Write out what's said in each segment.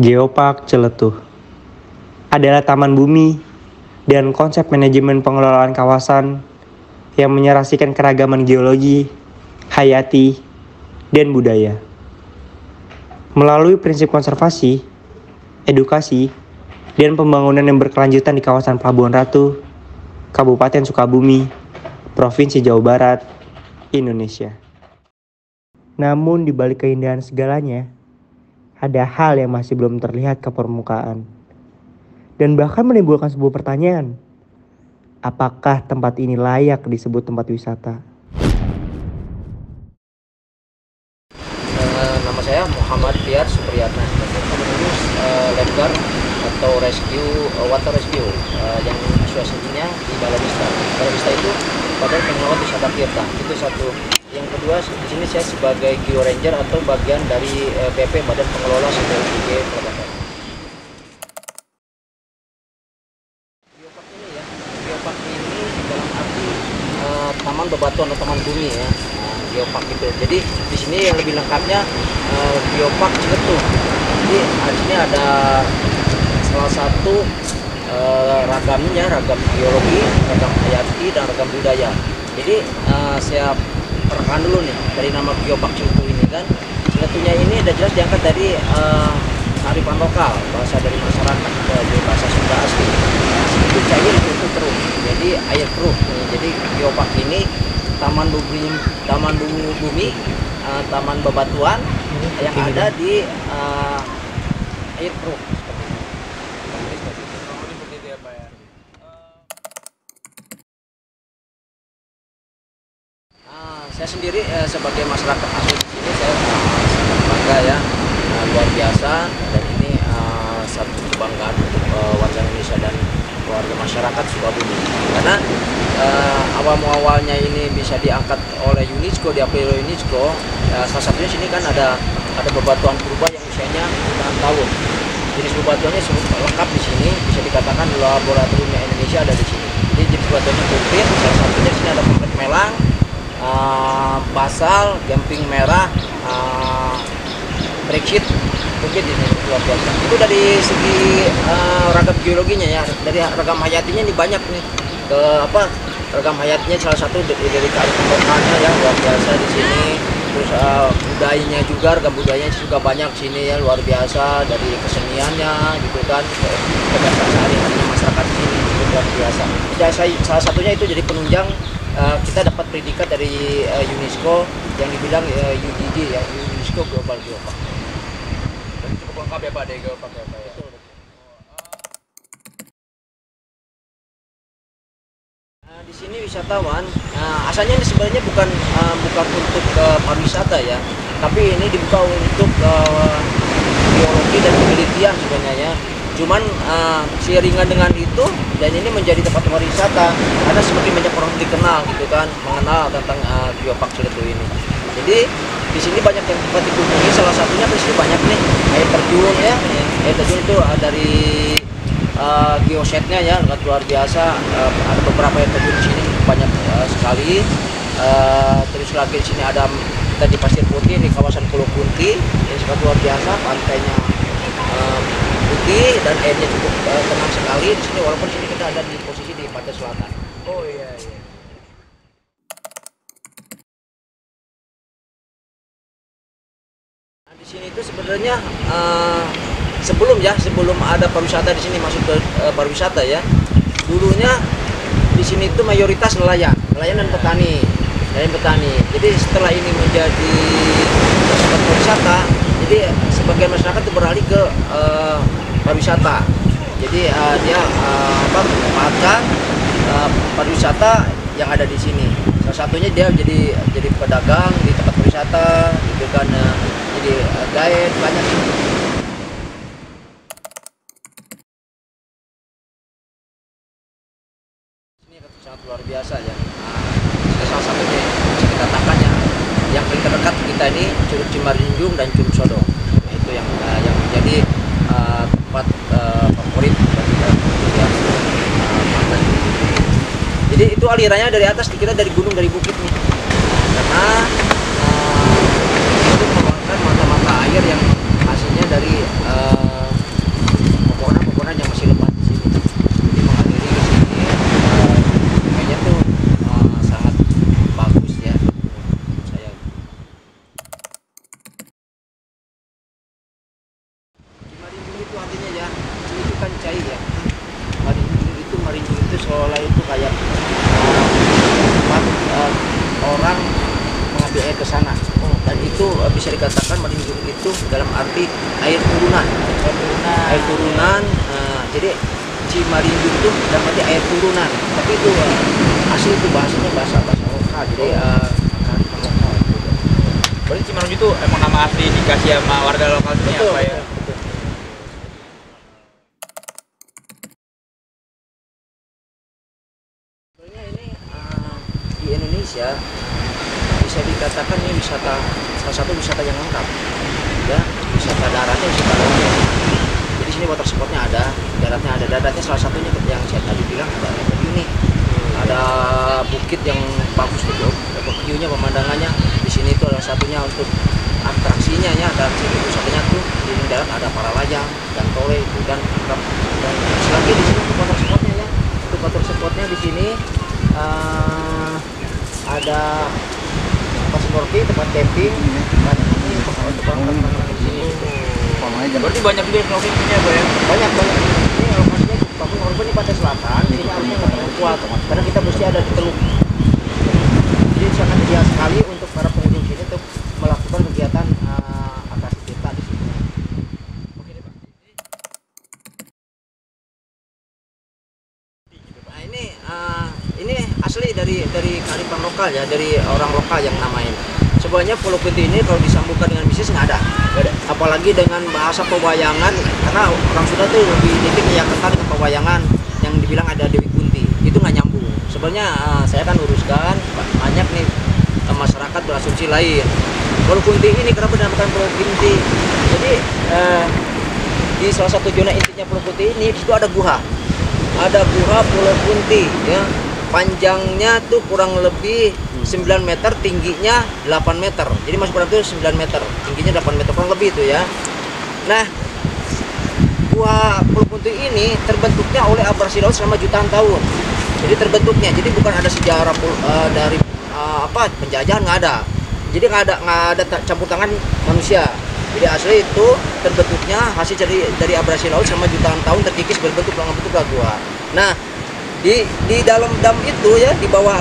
Geopark Celetuh adalah taman bumi dan konsep manajemen pengelolaan kawasan yang menyerasikan keragaman geologi, hayati, dan budaya. Melalui prinsip konservasi, edukasi, dan pembangunan yang berkelanjutan di kawasan Pelabuhan Ratu, Kabupaten Sukabumi, Provinsi Jawa Barat, Indonesia. Namun di balik keindahan segalanya, ada hal yang masih belum terlihat ke permukaan. Dan bahkan menimbulkan sebuah pertanyaan. Apakah tempat ini layak disebut tempat wisata? Nama saya Muhammad Fiar Supriyatna. Mengurus lifeguard atau water rescue yang situasinya di Balai Vista. Balai Vista itu Badan Pengelola Wisata Tirta. Itu satu. Yang kedua, di sini saya sebagai Geo Ranger atau bagian dari BP Badan Pengelola Sumber Daya Pelabuhan. Geopark ini ya, Geopark ini dalam arti taman bebatuan atau taman bumi ya. Geopark itu. Jadi di sini yang lebih lengkapnya Geopark Celetuh. Jadi di sini ada salah satu ragamnya, ragam geologi, ragam hayati, dan ragam budaya. Jadi saya perkenalkan dulu nih dari nama Geopark Celetuh ini kan. Celetuhnya ini udah jelas diangkat dari kearifan lokal, bahasa dari masyarakat, dari bahasa Sunda asli. Itu cair itu keruh, jadi air keruh. Jadi Geopark ini taman bumi, taman bebatuan yang ada di air keruh. Saya sendiri sebagai masyarakat asli di sini saya sangat bangga ya, luar biasa, dan ini satu kebanggaan untuk warga Indonesia dan warga masyarakat Sukabumi, karena awalnya ini bisa diangkat oleh UNESCO, diakui oleh UNESCO. Salah satunya sini kan ada bebatuan purba yang usianya jutaan tahun. Jenis bebatuannya lengkap di sini, bisa dikatakan laboratoriumnya Indonesia ada di sini. Jadi jenis bebatuannya konkret, salah satunya di sini ada konkret melang, basal, gamping merah, brexit, mungkin ini luar biasa. Itu dari segi ragam geologinya ya, dari ragam hayatinya ini banyak nih. Ragam hayatinya salah satu dari kearifan lokalnya ya, luar biasa di sini. Terus budayanya juga, ragam budayanya juga banyak sini ya, luar biasa, dari keseniannya gitu kan, kebiasaan sehari-harinya masyarakat sini itu luar biasa. Ya, salah satunya itu jadi penunjang. Kita dapat predikat dari UNESCO yang dibilang UGG ya, UNESCO Global Geopark. Dan cukup lengkap ya Pak dari Geopark ya Pak ya. Di sini wisatawan asalnya ini sebenarnya bukan untuk pariwisata ya, tapi ini dibuka untuk geologi dan penelitian sebenarnya ya. Cuman seiringan dengan itu, dan ini menjadi tempat wisata karena semakin banyak orang dikenal gitu kan, mengenal tentang Geopark Celetuh ini. Jadi di sini banyak yang tempat dikunjungi, salah satunya di sini banyak nih air terjun ya. Air terjun itu dari geosetnya ya, luar biasa. Ada beberapa air terjun di sini banyak sekali. Terus lagi di sini ada kita di Pasir Putih di kawasan Pulau Kunti, ini sangat luar biasa, pantainya putih dan airnya cukup tenang sekali di sini, walaupun sini kita ada di posisi di pantai selatan. Oh iya. Nah, di sini itu sebenarnya sebelum ada pariwisata di sini, masuk ke pariwisata ya. Dulunya di sini itu mayoritas nelayan dan petani. Jadi setelah ini menjadi tempat pariwisata, jadi sebagian masyarakat itu beralih ke pariwisata. Jadi dia memanfaatkan pariwisata yang ada di sini. Salah satunya dia jadi pedagang di tempat wisata, gitu kan, jadi guide banyak. Ini sangat luar biasa ya. Salah satunya bisa dikatakan yang paling terdekat kita ini Curug Cimarinjung dan Curug Sodong. Nah, itu yang menjadi tempat favorit bagi kita. Jadi itu alirannya dari atas, kita dari gunung, dari bukit nih. Karena itu merupakan mata-mata air yang hasilnya dari seolah-olah itu kayak tempat orang mengambil air ke sana. Dan itu bisa dikatakan Marinjung itu dalam arti air turunan. Air turunan. Jadi Cimarinjung itu dalam arti air turunan. Tapi itu asli itu bahasanya bahasa lokal. Jadi lokal. Berarti Cimarinjung itu emang nama asli dikasih sama warga lokal sini Betul, apa ya? betul. Sebenarnya ini di Indonesia bisa dikatakan ini wisata, salah satu wisata yang lengkap, ya, wisata daratnya, wisata lautnya. Jadi sini water sportnya ada, daratnya salah satunya yang saya tadi bilang ada ini, ada bukit yang bagus tuh, view-nya, pemandangannya. Di sini itu salah satunya untuk atraksinya ya, atraksi wisatanya tuh di darat ada para layang dan tole itu dan selagi di sini untuk water sportnya ya, untuk water sportnya di sini ada tempat snorkeling, tempat camping, untuk orang-orang di sini. Berarti banyak juga snorkeling sini apa ya? Banyak. Ini lokasinya bagus, walaupun di pantai selatan, ini harusnya nggak terlalu kuat, karena kita mesti ada di teluk. Jadi sangat ideal sekali untuk para pengunjung sini untuk melakukan kegiatan atraksi kita di sini. Oke deh Pak. Nah ini asli dari kearifan lokal ya, dari orang lokal yang namain. Sebenarnya Pulau Kunti ini kalau disambungkan dengan bisnis nggak ada. Apalagi dengan bahasa pewayangan, karena orang Sunda tuh lebih dikit yang kental dengan pewayangan yang dibilang ada Dewi Kunti, itu nggak nyambung. Sebenarnya saya kan uruskan banyak nih masyarakat berasumsi lain. Pulau Kunti ini kenapa dinamakan Pulau Kunti? Jadi di salah satu zona intinya Pulau Kunti ini di situ ada guha. Ada guha Pulau Kunti ya. Panjangnya tuh kurang lebih 9 meter, tingginya 8 meter. Jadi masuk kurang itu 9 meter, tingginya 8 meter kurang lebih itu ya. Nah, gua Pulau Kunti ini terbentuknya oleh abrasi laut selama jutaan tahun. Jadi terbentuknya, jadi bukan ada sejarah dari penjajahan, nggak ada. Jadi nggak ada campur tangan manusia. Jadi asli itu terbentuknya hasil dari abrasi laut selama jutaan tahun terkikis berbentuk gua. Nah, di dalam dam itu ya, di bawah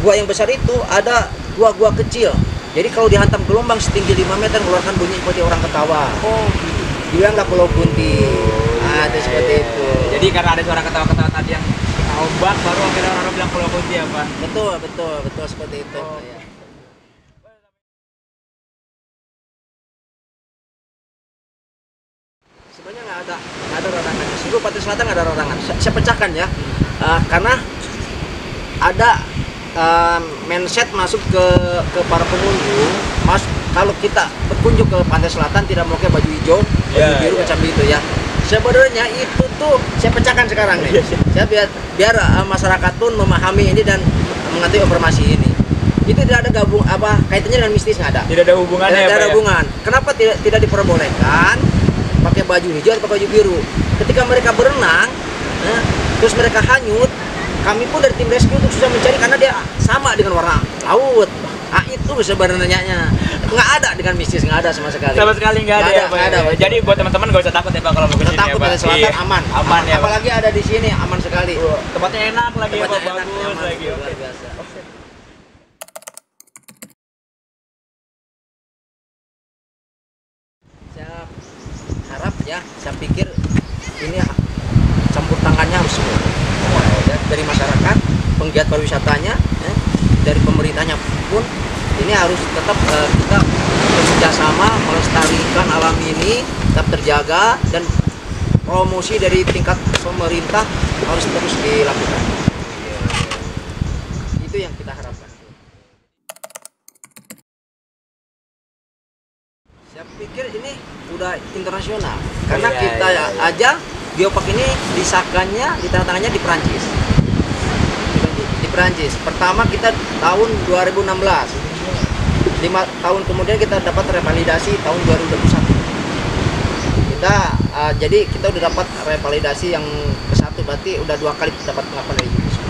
gua yang besar itu ada gua kecil. Jadi kalau dihantam gelombang setinggi 5 meter mengeluarkan bunyi seperti orang ketawa. Oh, Dibilanglah Pulau Kunti. Itu seperti itu. jadi karena ada suara ketawa-ketawa tadi yang kena ombak, baru akhirnya orang bilang Pulau Kunti apa? Betul seperti itu. Oh. Ya. Sebenarnya nggak ada larangan. Seluruh pantai selatan nggak ada larangan. Saya pecahkan ya, karena ada mindset masuk ke para pengunjung. Kalau kita berkunjung ke pantai selatan tidak memakai baju hijau, baju biru macam itu ya. Sebenarnya itu tuh saya pecahkan sekarang nih. Saya biar masyarakat pun memahami ini dan mengerti informasi ini. Itu tidak ada kaitannya dengan mistis, nggak ada. Tidak ada hubungannya. Tidak ada hubungan. Kenapa tidak diperbolehkan pakai baju hijau atau pakai baju biru? Ketika mereka berenang, terus mereka hanyut, kami pun dari tim rescue untuk susah mencari karena dia sama dengan warna laut. Itu sebenarnya nggak ada dengan mistis, nggak ada sama sekali. Sama sekali nggak ada ya, Pak. Ada. Jadi buat teman-teman nggak usah takut ya Pak kalau mau ke sini. Takut pantai selatan aman. Aman ya. Apalagi ada di sini aman sekali. Tempatnya enak lagi ya, Pak. Tempatnya enak, Bagus nyaman, lagi. luar biasa. Saya harap ya, saya pikir ini campur tangannya harus semua ya, dari masyarakat, penggiat pariwisatanya, ya, dari pemerintahnya pun ini harus tetap kita bekerja sama melestarikan alam ini tetap terjaga, dan promosi dari tingkat pemerintah harus terus dilakukan. Itu yang kita harapkan. Saya pikir ini udah internasional karena kita aja Geopark ini disahkannya, ditandatangani di Perancis. Di Perancis. Pertama kita tahun 2016. 5 tahun kemudian kita dapat revalidasi tahun 2021. Jadi kita udah dapat revalidasi yang ke-1, berarti udah 2 kali dapat pengakuan dari UNESCO.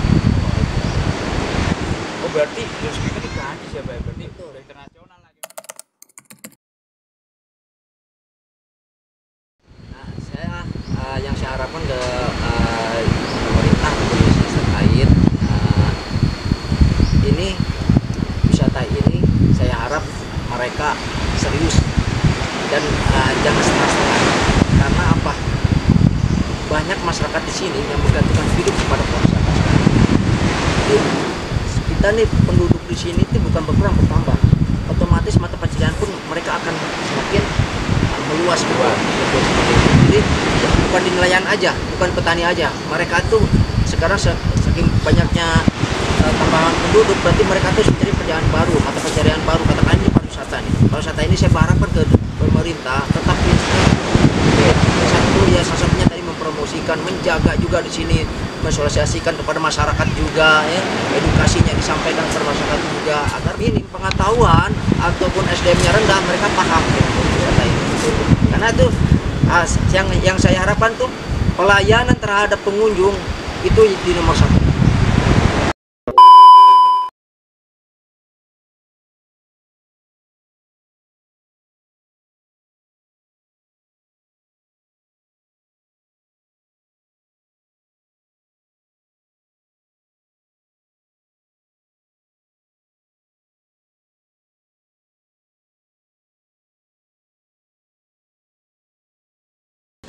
Oh, berarti UNESCO itu di Prancis ya, Pak? Berarti itu udah internasional lagi. Nah, yang saya harapkan ke jangan setengah-setengah. Karena apa? Banyak masyarakat di sini yang bergantungan hidup kepada pariwisata. Jadi, kita nih penduduk di sini itu bukan berkurang, bertambah. Otomatis mata pencarian pun mereka akan semakin meluas keluar. Jadi bukan di nelayan aja, bukan petani aja. Mereka tuh sekarang saking banyaknya tambahan penduduk, berarti mereka tuh mencari pekerjaan baru, mata pencarian baru. Katakan ini pariwisata nih. Pariwisata ini saya berharapkan ke pemerintah tetap satu ya, salah satunya tadi mempromosikan, menjaga juga di sini, mensosialisasikan kepada masyarakat juga ya, edukasinya disampaikan kepada masyarakat juga agar ini pengetahuan ataupun SDM-nya rendah mereka paham gitu, wisata ini. Karena itu yang saya harapkan tuh pelayanan terhadap pengunjung itu di nomor satu.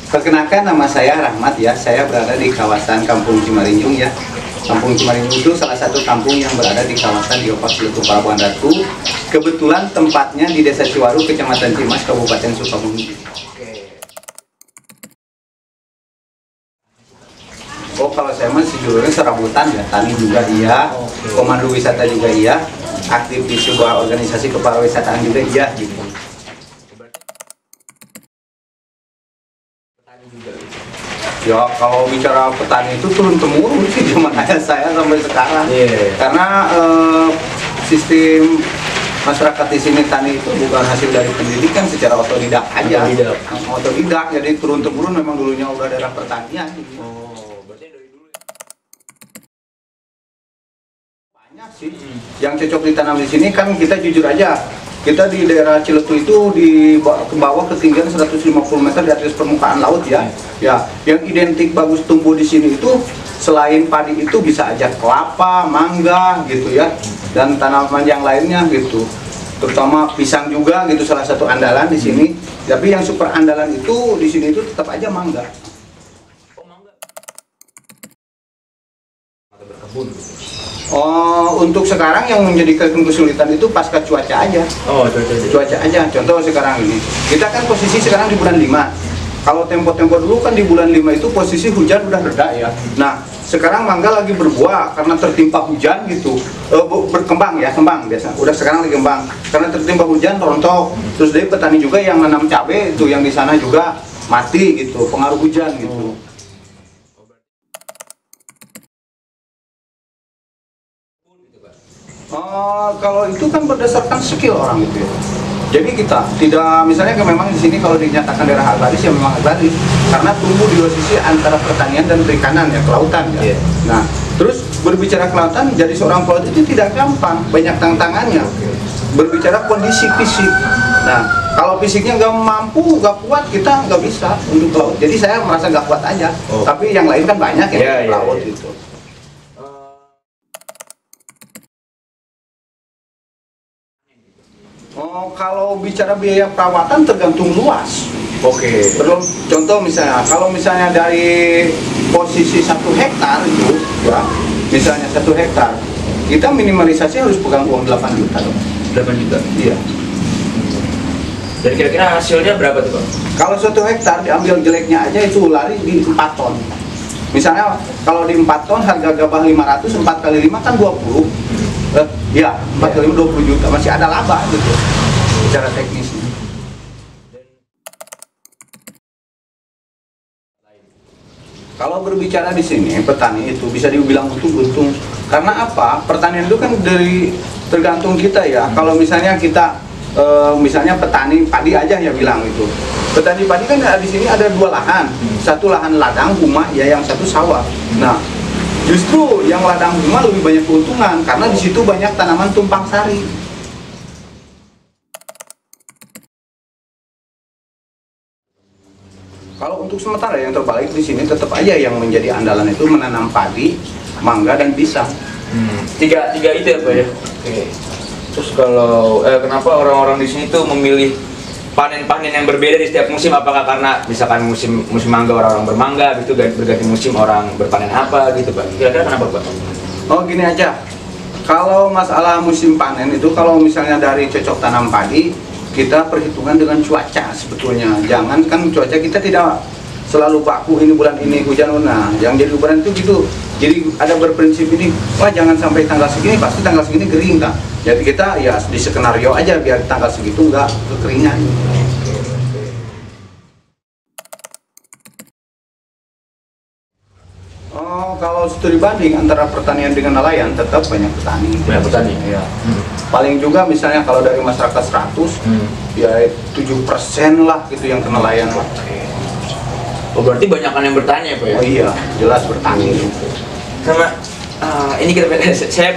Perkenalkan, nama saya Rahmat ya, saya berada di kawasan Kampung Cimarinjung ya. Kampung Cimarinjung itu salah satu kampung yang berada di kawasan Geopark Ciletuh Pelabuhan Ratu. Kebetulan tempatnya di Desa Ciwaru, Kecamatan Cimas, Kabupaten Sukabumi. Oh, kalau saya mah sejujurnya serabutan ya, tani juga iya, pemandu wisata juga iya, aktif di sebuah organisasi kepariwisataan juga iya gitu. Ya kalau bicara petani itu turun temurun sih zaman ayah saya sampai sekarang. Karena sistem masyarakat di sini tani itu bukan hasil dari pendidikan, secara otodidak aja. Otodidak, jadi turun temurun memang dulunya udah daerah pertanian. Oh, berarti dari dulu. Banyak sih yang cocok ditanam di sini, kan kita jujur aja. Kita di daerah Ciletuh itu di ke bawah ketinggian 150 meter di atas permukaan laut ya. Ya, yang identik bagus tumbuh di sini itu selain padi itu bisa aja kelapa, mangga gitu ya, dan tanaman yang lainnya gitu. Terutama pisang juga gitu, salah satu andalan di sini. Tapi yang super andalan itu di sini itu tetap aja mangga. Oh, mangga. Atau berkebun gitu. Oh, untuk sekarang yang menjadi kesulitan itu pasca cuaca aja. Oh, Cuaca aja. Contoh sekarang ini, kita kan posisi sekarang di bulan 5. Kalau tempo-tempo dulu kan di bulan 5 itu posisi hujan udah reda ya. Nah, sekarang mangga lagi berbuah karena tertimpa hujan gitu. Berkembang ya, kembang biasa. Udah sekarang lagi kembang. Karena tertimpa hujan rontok. Terus dari petani juga yang nanam cabai itu yang di sana juga mati gitu, pengaruh hujan gitu. Kalau itu kan berdasarkan skill orang itu ya. Jadi kita tidak, misalnya memang di sini kalau dinyatakan daerah agraris ya memang agraris, karena tumbuh di posisi antara pertanian dan perikanan ya, kelautan ya. Nah, terus berbicara kelautan, jadi seorang pelaut itu tidak gampang, banyak tantangannya. Berbicara kondisi fisik. Nah, kalau fisiknya nggak mampu, nggak kuat, kita nggak bisa untuk pelaut. Jadi saya merasa nggak kuat aja. Tapi yang lain kan banyak ya, pelaut itu. Oh, kalau bicara biaya perawatan tergantung luas. Belum, contoh misalnya, kalau misalnya dari posisi 1 hektar itu, ya, misalnya 1 hektar, kita minimalisasi harus pegang uang 8 juta. 8 juta? Iya. Dan kira-kira hasilnya berapa tuh, Pak? Kalau 1 hektar diambil jeleknya aja itu lari di 4 ton. Misalnya kalau di 4 ton harga gabah 500, 4 kali 5 kan 20. Ya, 4 kali 5 20 juta, masih ada laba gitu secara teknisnya. Kalau berbicara di sini, petani itu bisa dibilang untung. Karena apa? Pertanian itu kan dari tergantung kita ya. Kalau misalnya kita misalnya petani padi aja ya bilang itu. Petani padi kan di sini ada 2 lahan. Satu lahan ladang guma ya, yang satu sawah. Nah, justru yang ladang guma lebih banyak keuntungan karena di situ banyak tanaman tumpang sari. Kalau untuk sementara yang terbalik di sini tetap aja yang menjadi andalan itu menanam padi, mangga dan pisang. Tiga itu ya, Pak ya. Oke. Terus kalau kenapa orang-orang di sini tuh memilih panen-panen yang berbeda di setiap musim? Apakah karena misalkan musim mangga orang-orang bermangga gitu, berganti musim orang berpanen apa gitu Pak? Kira-kira kenapa Pak? Oh gini aja, kalau masalah musim panen itu kalau misalnya dari cocok tanam padi, kita perhitungan dengan cuaca sebetulnya. Jangan kan cuaca kita tidak selalu baku ini bulan ini hujan. Nah yang jadi ukuran itu gitu. Jadi ada berprinsip ini, wah jangan sampai tanggal segini, pasti tanggal segini kering kan. Jadi kita ya di skenario aja biar tanggal segitu nggak kekeringan. Oh, kalau studi banding antara pertanian dengan nelayan tetap banyak petani. Banyak petani. Ya. Paling juga misalnya kalau dari masyarakat 100, ya 7% lah gitu yang ke nelayan. Oh berarti banyakan yang bertanya ya Pak ya? Oh iya, jelas bertani. Sama ini kita saya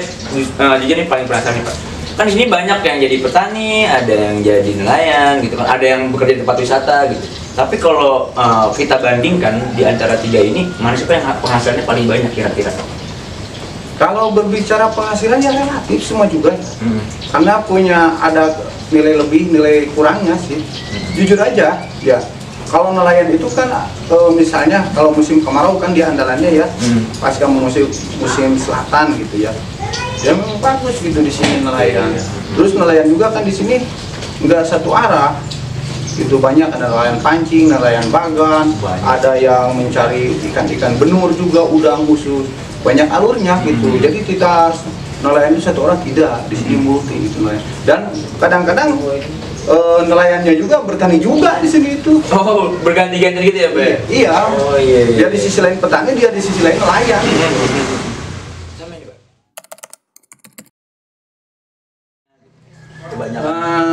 jujur nih paling penasaran nih Pak. Kan di sini banyak yang jadi petani, ada yang jadi nelayan gitu kan, ada yang bekerja di tempat wisata gitu. Tapi kalau kita bandingkan di antara tiga ini, mana sih Pak yang penghasilannya paling banyak kira-kira? Kalau berbicara penghasilan ya relatif semua juga. Karena punya ada nilai lebih, nilai kurangnya sih. Jujur aja, ya. Kalau nelayan itu kan misalnya kalau musim kemarau kan dia andalannya ya, pas kamu musim selatan gitu ya. Ya memang bagus gitu di sini nelayan. Terus nelayan juga kan di sini nggak satu arah. Itu banyak, ada nelayan pancing, nelayan bagan, ada yang mencari ikan-ikan benur juga, udang khusus. Banyak alurnya gitu. Jadi kita nelayan itu satu orang tidak, di sini multi gitu nelayan. Dan kadang-kadang nelayannya juga bertani juga di sini itu. Oh berganti-ganti gitu ya Pak? Iya. Oh iya. Dia di sisi lain petani, dia di sisi lain nelayan.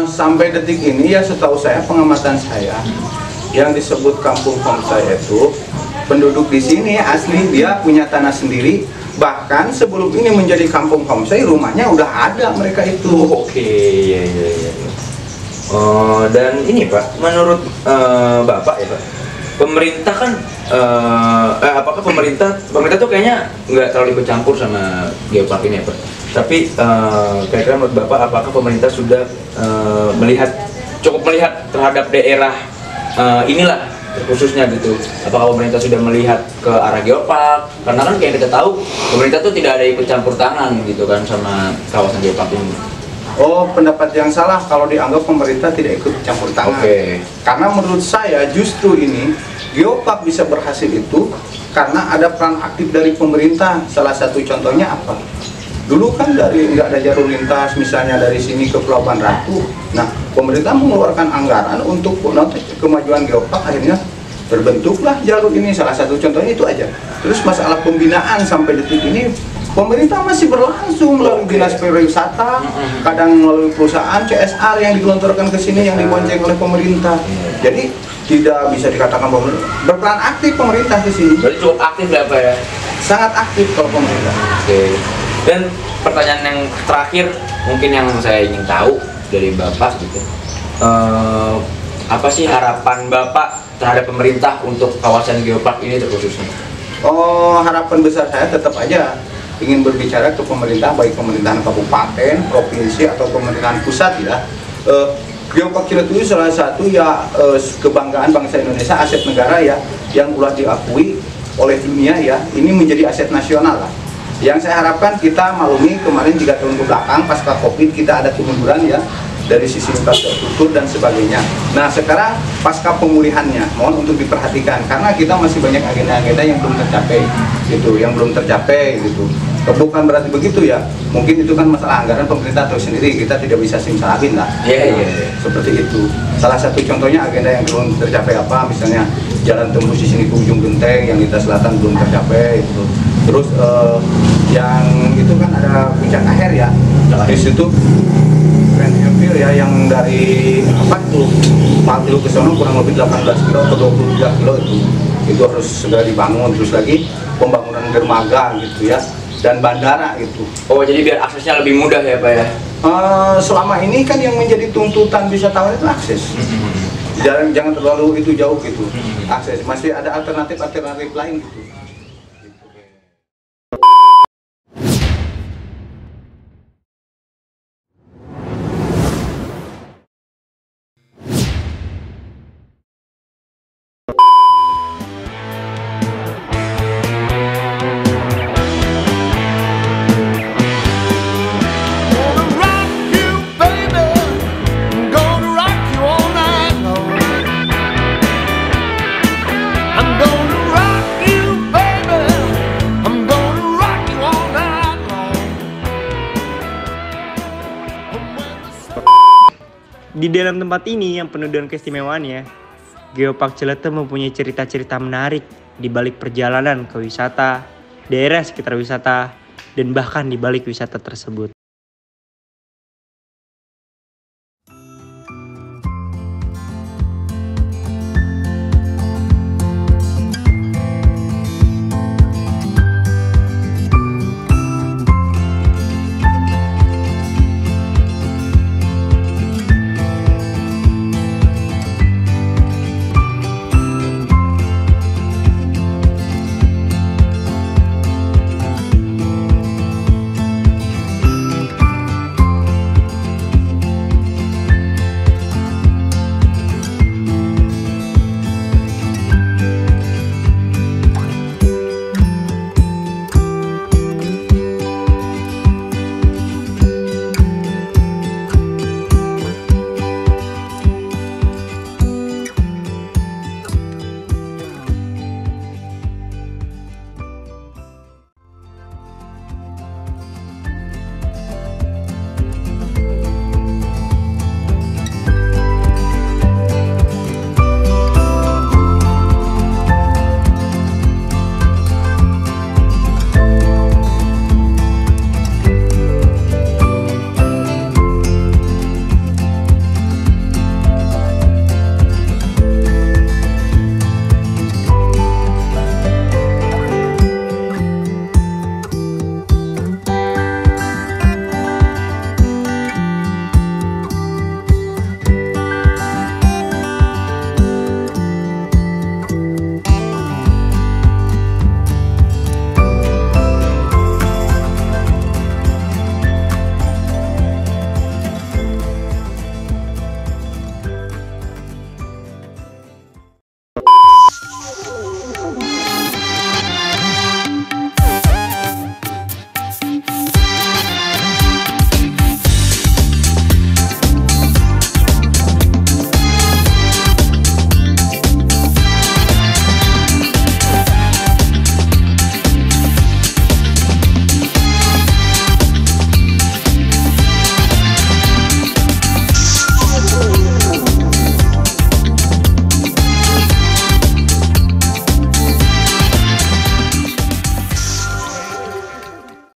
Sampai detik ini ya setahu saya, pengamatan saya, yang disebut kampung homestay itu penduduk di sini asli dia punya tanah sendiri. Bahkan sebelum ini menjadi kampung homestay, rumahnya udah ada mereka itu. Oke, iya. Dan ini Pak, menurut Bapak ya Pak, pemerintah kan apakah pemerintah tuh kayaknya nggak terlalu ikut campur sama geopark ini ya Pak? Tapi kira-kira menurut Bapak, apakah pemerintah sudah cukup melihat terhadap daerah inilah khususnya gitu? Apakah pemerintah sudah melihat ke arah geopark? Karena kan kayak kita tahu pemerintah tuh tidak ada ikut campur tangan gitu kan sama kawasan geopark ini. Oh, pendapat yang salah kalau dianggap pemerintah tidak ikut campur tangan. Karena menurut saya justru ini geopark bisa berhasil itu karena ada peran aktif dari pemerintah. Salah satu contohnya apa? Dulu kan dari nggak ada jalur lintas, misalnya dari sini ke Pelabuhan Ratu. Nah, pemerintah mengeluarkan anggaran untuk kemajuan geopark, akhirnya terbentuklah jalur ini. Salah satu contohnya itu aja. Terus masalah pembinaan sampai detik ini pemerintah masih berlangsung melalui dinas pariwisata, kadang melalui perusahaan CSR yang digelontorkan ke sini yang dibonceng oleh pemerintah. Jadi tidak bisa dikatakan bahwa berperan aktif pemerintah di sini. Berarti cukup aktif ya Pak ya? Sangat aktif kalau pemerintah. Dan pertanyaan yang terakhir mungkin yang saya ingin tahu dari Bapak gitu, apa sih harapan Bapak terhadap pemerintah untuk kawasan geopark ini terkhususnya? Oh, harapan besar saya tetap aja ingin berbicara ke pemerintah, baik pemerintahan kabupaten, provinsi atau pemerintahan pusat ya. Geopark Ciletu itu salah satu ya kebanggaan bangsa Indonesia, aset negara ya, yang udah diakui oleh dunia ya. Ini menjadi aset nasional lah. Yang saya harapkan kita maklumi kemarin 3 tahun ke belakang pasca Covid kita ada kemunduran ya dari sisi infrastruktur dan sebagainya. Nah sekarang pasca pemulihannya mohon untuk diperhatikan karena kita masih banyak agenda-agenda yang belum tercapai gitu, Bukan berarti begitu ya, mungkin itu kan masalah anggaran pemerintah atau sendiri, kita tidak bisa simsalabin lah. Seperti itu. Salah satu contohnya agenda yang belum tercapai apa, misalnya jalan tembus di sini ke ujung genteng yang lintas selatan belum tercapai gitu. Terus yang itu kan ada puncak akhir ya, di situ Grand Hill ya yang dari apa itu 4 kilo ke sana kurang lebih 18 kilo atau 23 kilo itu harus segera dibangun. Terus lagi pembangunan dermaga gitu ya dan bandara itu. Oh jadi biar aksesnya lebih mudah ya Pak ya? Selama ini kan yang menjadi tuntutan wisatawan itu akses. Jangan terlalu itu jauh gitu akses. Masih ada alternatif lain gitu. Di dalam tempat ini yang penuh dengan keistimewaannya, Geopark Ciletuh mempunyai cerita-cerita menarik di balik perjalanan ke wisata, daerah sekitar wisata, dan bahkan di balik wisata tersebut.